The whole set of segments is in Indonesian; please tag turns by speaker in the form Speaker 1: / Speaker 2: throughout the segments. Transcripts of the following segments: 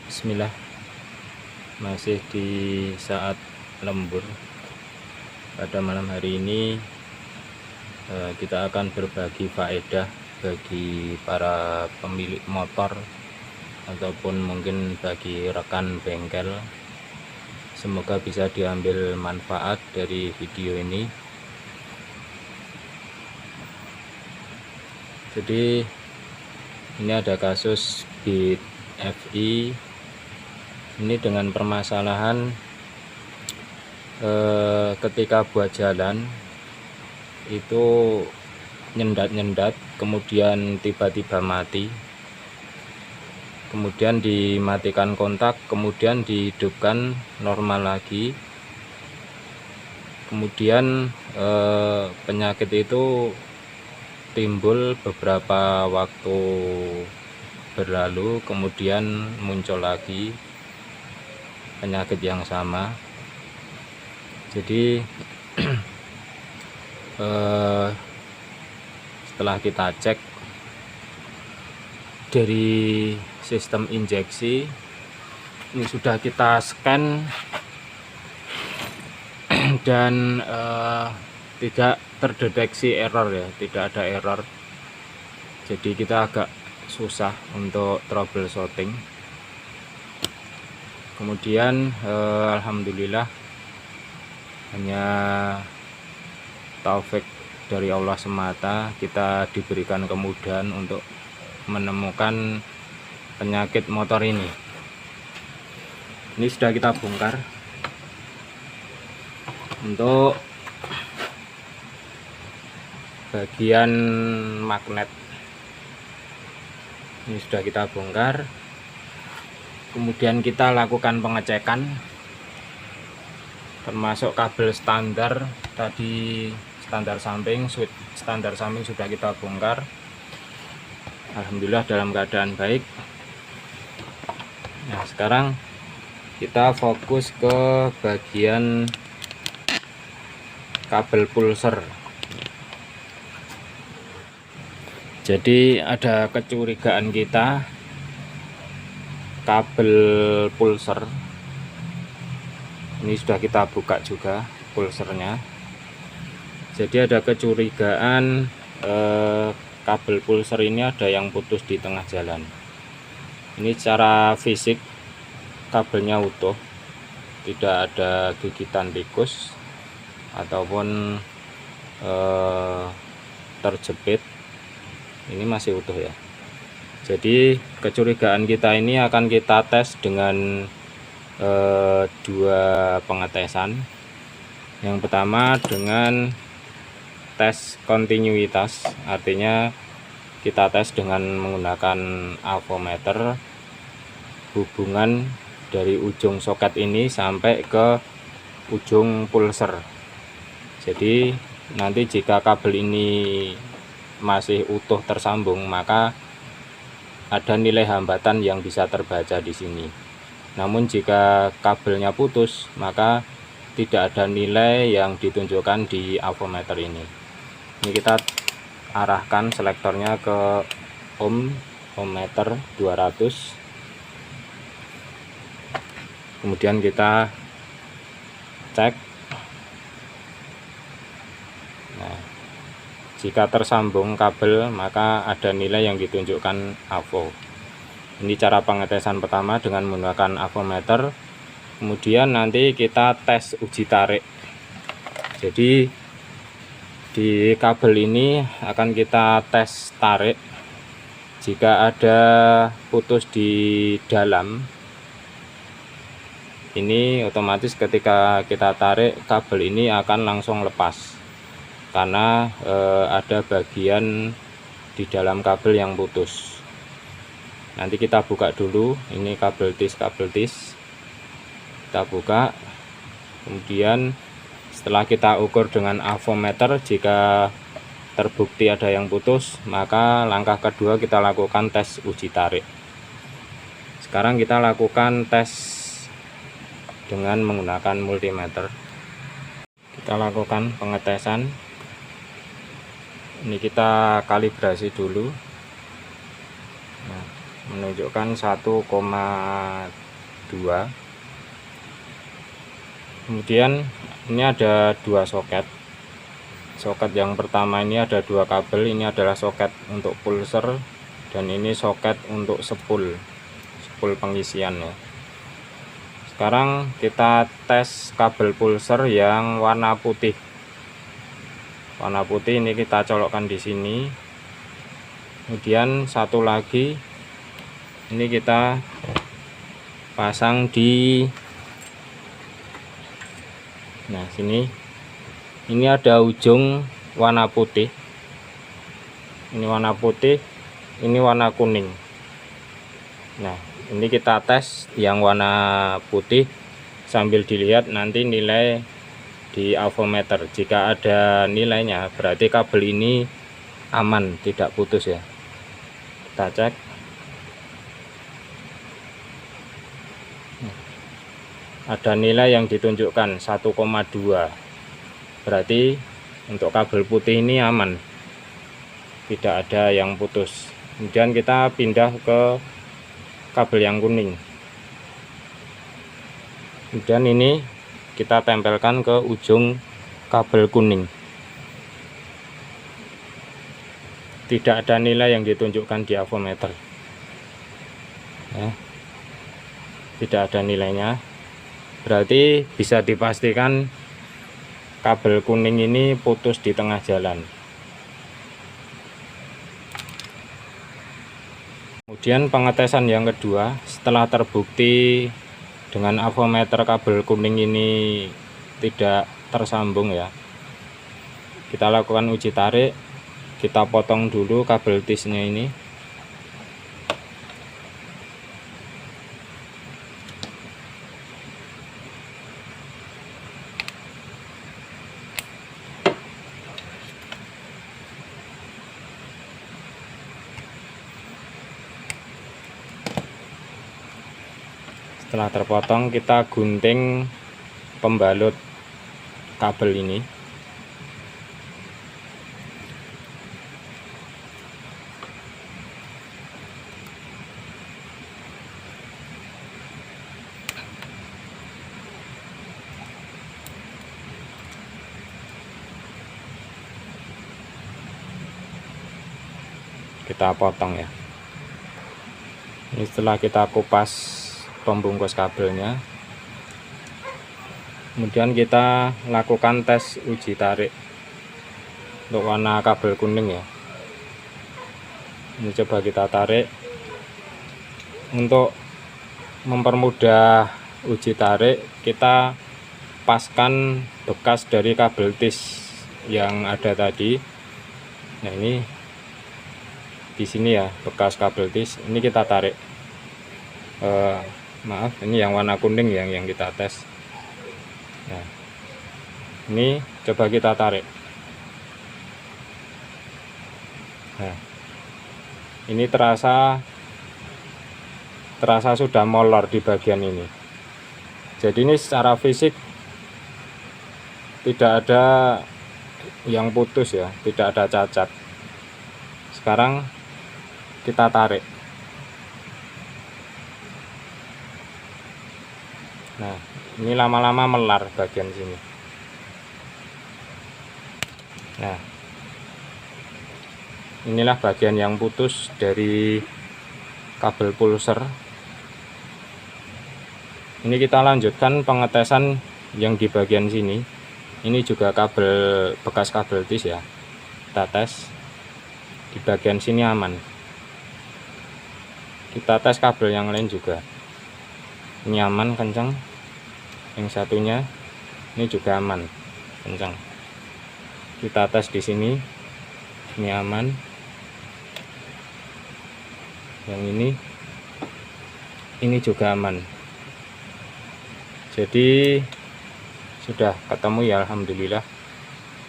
Speaker 1: Bismillah, masih di saat lembur. Pada malam hari ini kita akan berbagi faedah bagi para pemilik motor ataupun mungkin bagi rekan bengkel. Semoga bisa diambil manfaat dari video ini. Jadi ini ada kasus Beat FI ini dengan permasalahan ketika buat jalan itu nyendat-nyendat, kemudian tiba-tiba mati, kemudian dimatikan kontak, kemudian dihidupkan normal lagi, kemudian penyakit itu timbul beberapa waktu berlalu, kemudian muncul lagi penyakit yang sama. Jadi setelah kita cek dari sistem injeksi, ini sudah kita scan dan tidak terdeteksi error ya, tidak ada error. Jadi kita agak susah untuk troubleshooting. Kemudian alhamdulillah hanya taufik dari Allah semata, kita diberikan kemudahan untuk menemukan penyakit motor ini. Ini sudah kita bongkar. Untuk bagian magnet ini sudah kita bongkar. Kemudian kita lakukan pengecekan, termasuk kabel standar tadi, standar samping, switch standar samping sudah kita bongkar. Alhamdulillah dalam keadaan baik. Nah, sekarang kita fokus ke bagian kabel pulser. Jadi ada kecurigaan kita, kabel pulser ini sudah kita buka juga pulsernya. Jadi ada kecurigaan kabel pulser ini ada yang putus di tengah jalan. Ini secara fisik kabelnya utuh, tidak ada gigitan tikus ataupun terjepit. Ini masih utuh ya. Jadi kecurigaan kita ini akan kita tes dengan dua pengetesan. Yang pertama dengan tes kontinuitas, artinya kita tes dengan menggunakan avometer hubungan dari ujung soket ini sampai ke ujung pulser. Jadi nanti jika kabel ini masih utuh tersambung, maka ada nilai hambatan yang bisa terbaca di sini. Namun jika kabelnya putus, maka tidak ada nilai yang ditunjukkan di avometer ini. Ini kita arahkan selektornya ke ohmmeter 200. Kemudian kita cek. Nah, jika tersambung kabel, maka ada nilai yang ditunjukkan avo. Ini cara pengetesan pertama dengan menggunakan avometer. Kemudian nanti kita tes uji tarik. Jadi di kabel ini akan kita tes tarik. Jika ada putus di dalam, ini otomatis ketika kita tarik kabel ini akan langsung lepas, karena ada bagian di dalam kabel yang putus. Nanti kita buka dulu, ini kabel tis, kita buka. Kemudian setelah kita ukur dengan avometer, jika terbukti ada yang putus, maka langkah kedua kita lakukan tes uji tarik. Sekarang kita lakukan tes dengan menggunakan multimeter. Kita lakukan pengetesan. Ini kita kalibrasi dulu. Nah, menunjukkan 1,2. Kemudian ini ada dua soket. Soket yang pertama ini ada dua kabel, ini adalah soket untuk pulser dan ini soket untuk spool pengisian ya. Sekarang kita tes kabel pulser yang warna putih. Warna putih ini kita colokkan di sini. Kemudian satu lagi ini kita pasang di sini. Ini ada ujung warna putih. Ini warna putih, ini warna kuning. Nah, ini kita tes yang warna putih sambil dilihat nanti nilai di avometer. Jika ada nilainya berarti kabel ini aman, tidak putus ya. Kita cek. Ada nilai yang ditunjukkan 1,2. Berarti untuk kabel putih ini aman, tidak ada yang putus. Kemudian kita pindah ke kabel yang kuning. Kemudian ini kita tempelkan ke ujung kabel kuning. Tidak ada nilai yang ditunjukkan di avometer ya. Tidak ada nilainya, berarti bisa dipastikan kabel kuning ini putus di tengah jalan. Kemudian pengetesan yang kedua, setelah terbukti dengan avometer kabel kuning ini tidak tersambung ya, kita lakukan uji tarik. Kita potong dulu kabel tisnya ini. Setelah terpotong, kita gunting pembalut kabel ini. Kita potong ya. Ini setelah kita kupas pembungkus kabelnya, kemudian kita lakukan tes uji tarik untuk warna kabel kuning ya. Ini coba kita tarik. Untuk mempermudah uji tarik, kita paskan bekas dari kabel tis yang ada tadi. Nah, ini di sini ya bekas kabel tis. Ini kita tarik. Maaf, ini yang warna kuning yang kita tes. Nah, ini coba kita tarik. Nah, ini terasa sudah molor di bagian ini. Jadi ini secara fisik tidak ada yang putus ya, tidak ada cacat. Sekarang kita tarik. Nah, ini lama-lama melar bagian sini. Nah, inilah bagian yang putus dari kabel pulser. Ini kita lanjutkan pengetesan yang di bagian sini. Ini juga kabel bekas kabel tis ya. Kita tes. Di bagian sini aman. Kita tes kabel yang lain juga. Ini aman, kencang. Yang satunya ini juga aman, kencang. Kita tes di sini. Ini aman. Yang ini juga aman. Jadi sudah ketemu ya, alhamdulillah.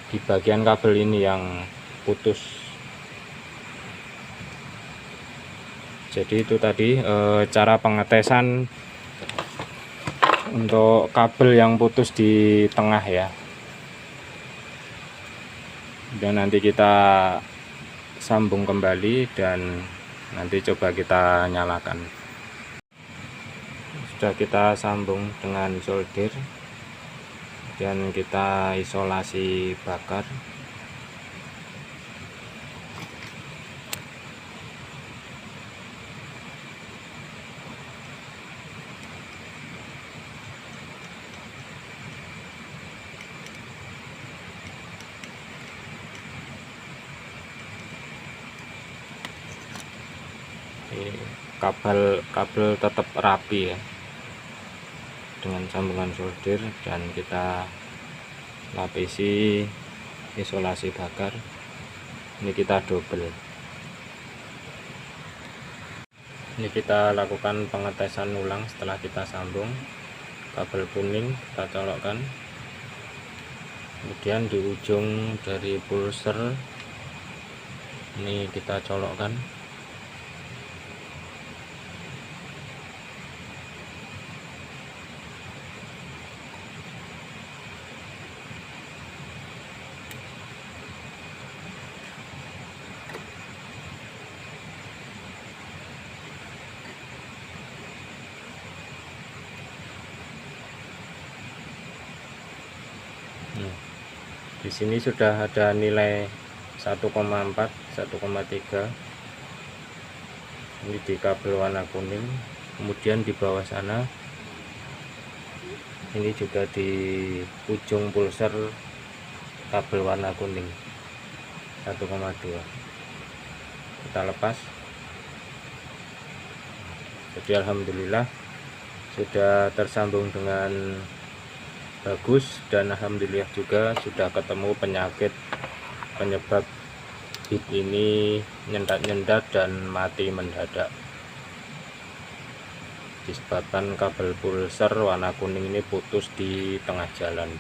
Speaker 1: Di bagian kabel ini yang putus. Jadi itu tadi cara pengetesan untuk kabel yang putus di tengah ya. Dan nanti kita sambung kembali dan Nanti coba kita nyalakan. Sudah kita sambung dengan solder dan kita isolasi bakar. Kabel tetap rapi ya dengan sambungan solder, dan kita lapisi isolasi bakar. Ini kita double. Ini kita lakukan pengetesan ulang setelah kita sambung. Kabel kuning kita colokkan, kemudian di ujung dari pulser ini kita colokkan. Di sini sudah ada nilai 1,4, 1,3. Ini di kabel warna kuning. Kemudian di bawah sana ini juga di ujung pulser kabel warna kuning 1,2. Kita lepas. Jadi alhamdulillah sudah tersambung dengan bagus, dan alhamdulillah juga sudah ketemu penyebab bit ini nyendat-nyendat dan mati mendadak, disebabkan kabel pulser warna kuning ini putus di tengah jalan.